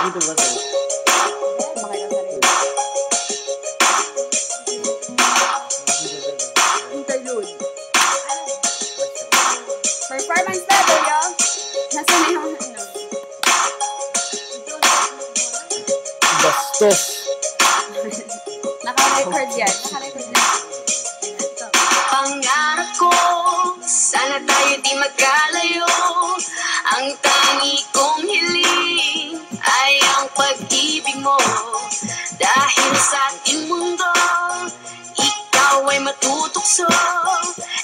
dito ba tayo? Interlude. Performance level, yo. Nasa na yung ano? Bastos. Naka-record yan. Naka-record yan. Pangarap ko, sana tayo di magkalayo. Ang tangi kong hiling ay ang pag-ibig mo. Dahil sa ating mundo, ikaw ay matutukso.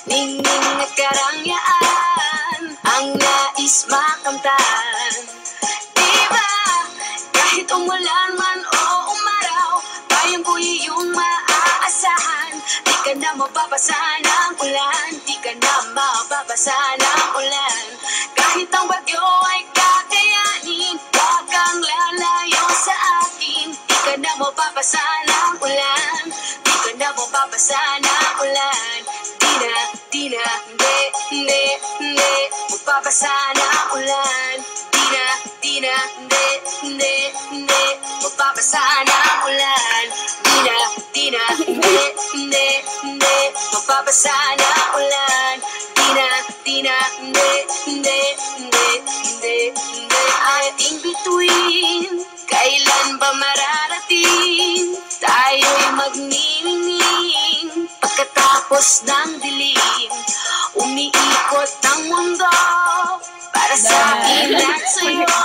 Ningning at karangyaan, ang nais makamtan. Diba, kahit umulan man o umaraw, bayan ko iyong maaasahan. Di ka na mababasa ng ulan, di ka na mababasa ng ulan. Kahit ang bagyo ay kakayanin, wag kang lalayo sa akin. Di ka na mababasa ng ulan, di ka na mababasa ng ulan. Di na, hindi, mababasa ng ulan. Di na, hindi, mababasa ng ulan. Di na, hindi, mababasa ng ulan. Di na, hindi, ating bituin, kailan ba mararating? Tayo'y magniningning, pagkatapos ng dilim, umiikot ang mundo, para sa akin at sa'yo,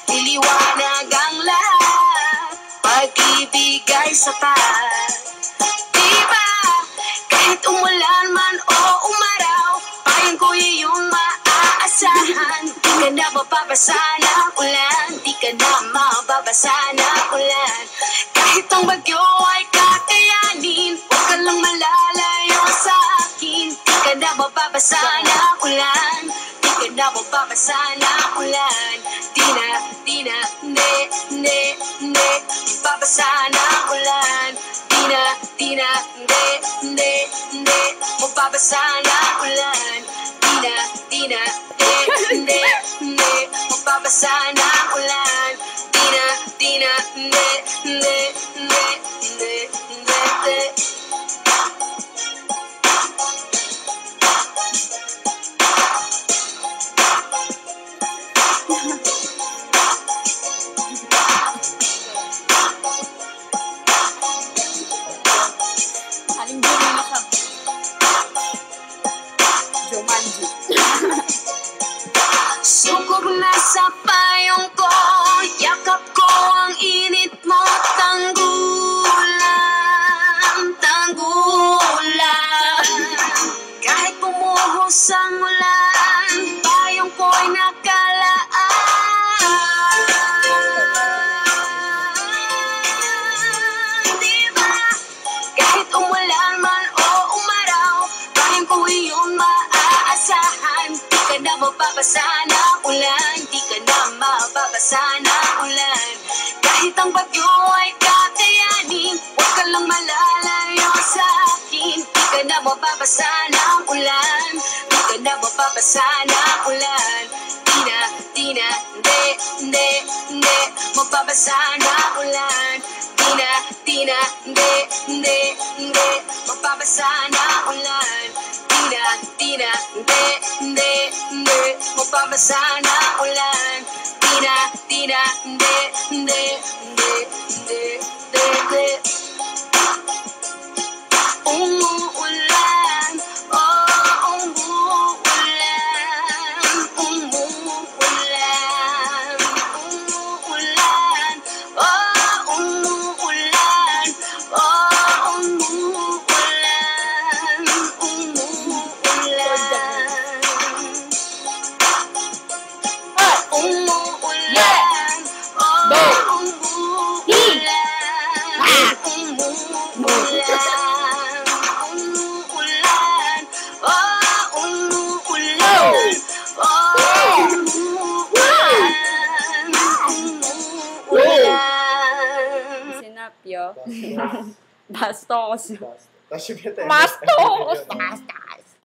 niliwanag ang lahat, pag-ibig ay sapat. Diba, kahit umulan man o umaraw, bayan ko iyong maaasahan. Di ka na mababasa ng ulan, di ka na mababasa ng ulan. Kahit ang bagyo ay kakayanin, huwag ka lang malalayo sa akin. Di ka na mababasa ng ulan, di ka na mababasa ng ulan. Di na, hindi, mababasa ng ulan. Di na, hindi, mababasa ng ulan. Di na, hindi, mababasa ng ulan. Di na, hindi. Haling bumili ka. Jumanji. Sugod na sa payong ko, yakap ko ang init mo, tanggulan. Kahit bumuhos ang ulan, payong ko'y nakalaan. Diba, kahit umulan man o umaraw, payong ko iyong maaasahan. Di ka na mababasa ng ulan, di ka na mababasa ng ulan. Kahit ang bagyo ay kakayanin, huwag ka lang malalayo sa akin. Di ka na mababasa ng ulan, di ka na mababasa ng ulan. Di na, hindi, mababasa ng ulan. Di na, hindi, mababasa ng ulan. Di na, hindi, mababasa ng ulan. Di na, hindi. Umuulan, oh, umuulan, oh, umuulan, Sinapyo. Bastos. Bastos. Bastos!